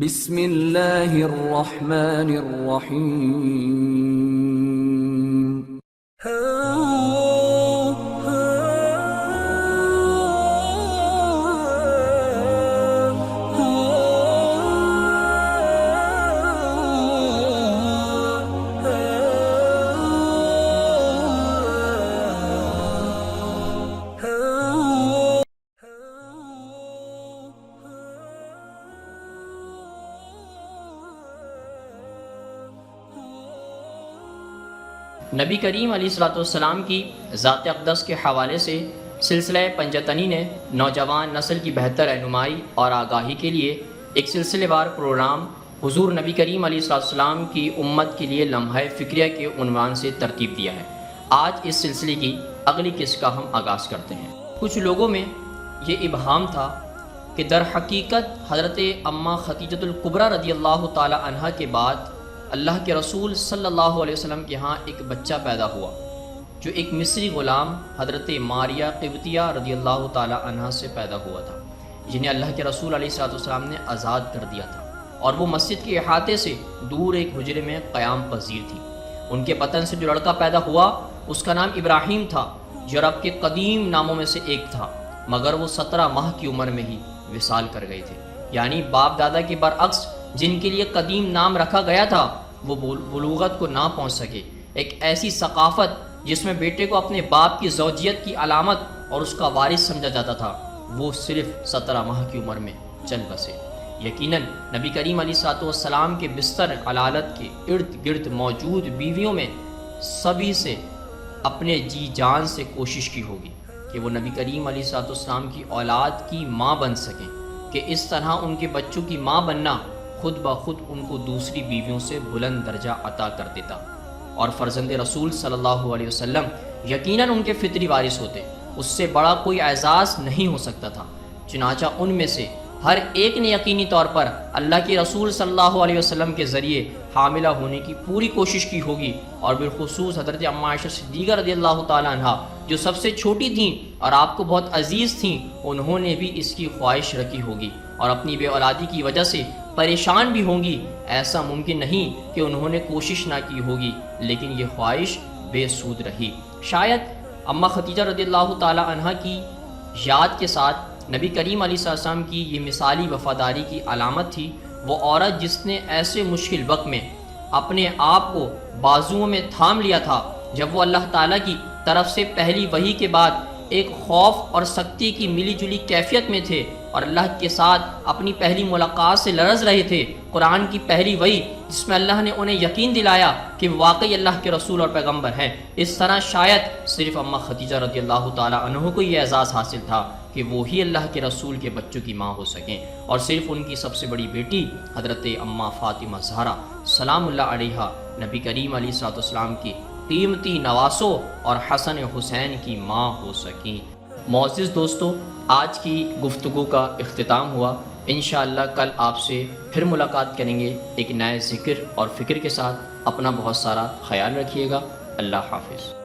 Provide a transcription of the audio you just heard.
بسم اللہ الرحمن الرحیم نبی کریم علیہ الصلوۃ والسلام کی ذات اقدس کے حوالے سے سلسلہ پنجتنی نے نوجوان نسل کی بہتر رہنمائی اور آگاہی کے لیے ایک سلسلے وار پروگرام حضور نبی کریم علیہ الصلوۃ والسلام کی امت کے لیے لمحہ فکریہ کے عنوان سے ترتیب دیا ہے۔ آج اس سلسلے کی اگلی قسط کا ہم آغاز کرتے ہیں۔ کچھ لوگوں میں یہ ابہام تھا کہ در حقیقت حضرت اماں خدیجۃ الکبریٰ رضی اللہ تعالی عنہا کے بعد اللہ کے رسول صلی اللہ علیہ وسلم کے ہاں ایک بچہ پیدا ہوا جو ایک مصری غلام حضرت ماریہ قبطیہ رضی اللہ تعالی عنہ سے پیدا ہوا تھا، جنہیں اللہ کے رسول علیہ السلام نے آزاد کر دیا تھا، اور وہ مسجد کے احاطے سے دور ایک حجرے میں قیام پذیر تھی۔ ان کے بطن سے جو لڑکا پیدا ہوا اس کا نام ابراہیم تھا، جو عرب کے قدیم ناموں میں سے ایک تھا، مگر وہ 17 ماہ کی عمر میں ہی وصال کر گئے تھے۔ یعنی باپ دادا کے برعکس جن کے لیے قدیم نام رکھا گیا تھا وہ بلوغت کو نہ پہنچ سکے۔ ایک ایسی ثقافت جس میں بیٹے کو اپنے باپ کی زوجیت کی علامت اور اس کا وارث سمجھا جاتا تھا، وہ صرف 17 ماہ کی عمر میں چل بسے۔ یقیناً نبی کریم علیہ السلام کے بستر علالت کے ارد گرد موجود بیویوں میں سبھی سے اپنے جی جان سے کوشش کی ہوگی کہ وہ نبی کریم علیہ السلام کی اولاد کی ماں بن سکیں، کہ اس طرح ان کے بچوں کی ماں بننا خود بخود ان کو دوسری بیویوں سے بلند درجہ عطا کر دیتا، اور فرزند رسول صلی اللہ علیہ وسلم یقیناً ان کے فطری وارث ہوتے۔ اس سے بڑا کوئی اعزاز نہیں ہو سکتا تھا۔ چنانچہ ان میں سے ہر ایک نے یقینی طور پر اللہ کے رسول صلی اللہ علیہ وسلم کے ذریعے حاملہ ہونے کی پوری کوشش کی ہوگی، اور بالخصوص حضرت اماں عائشہ صدیقہ رضی اللہ تعالی عنہا جو سب سے چھوٹی تھیں اور آپ کو بہت عزیز تھیں، انہوں نے بھی اس کی خواہش رکھی ہوگی اور اپنی بے اولادی کی وجہ سے پریشان بھی ہوں گی۔ ایسا ممکن نہیں کہ انہوں نے کوشش نہ کی ہوگی، لیکن یہ خواہش بے سود رہی۔ شاید اماں خدیجہ رضی اللہ تعالی عنہا کی یاد کے ساتھ نبی کریم علیہ السلام کی یہ مثالی وفاداری کی علامت تھی، وہ عورت جس نے ایسے مشکل وقت میں اپنے آپ کو بازوؤں میں تھام لیا تھا جب وہ اللہ تعالیٰ کی طرف سے پہلی وحی کے بعد ایک خوف اور سختی کی ملی جلی کیفیت میں تھے، اور اللہ کے ساتھ اپنی پہلی ملاقات سے لرز رہے تھے۔ قرآن کی پہلی وحی جس میں اللہ نے انہیں یقین دلایا کہ واقعی اللہ کے رسول اور پیغمبر ہیں۔ اس طرح شاید صرف اماں خدیجہ رضی اللہ تعالی عنہ کو یہ اعزاز حاصل تھا کہ وہی اللہ کے رسول کے بچوں کی ماں ہو سکیں، اور صرف ان کی سب سے بڑی بیٹی حضرت اماں فاطمہ زہرا سلام اللہ علیہا نبی کریم علیہ السلام کی قیمتی نواسوں اور حسن حسین کی ماں ہو سکیں۔ معزز دوستو، آج کی گفتگو کا اختتام ہوا۔ انشاءاللہ کل آپ سے پھر ملاقات کریں گے ایک نئے ذکر اور فکر کے ساتھ۔ اپنا بہت سارا خیال رکھیے گا۔ اللہ حافظ۔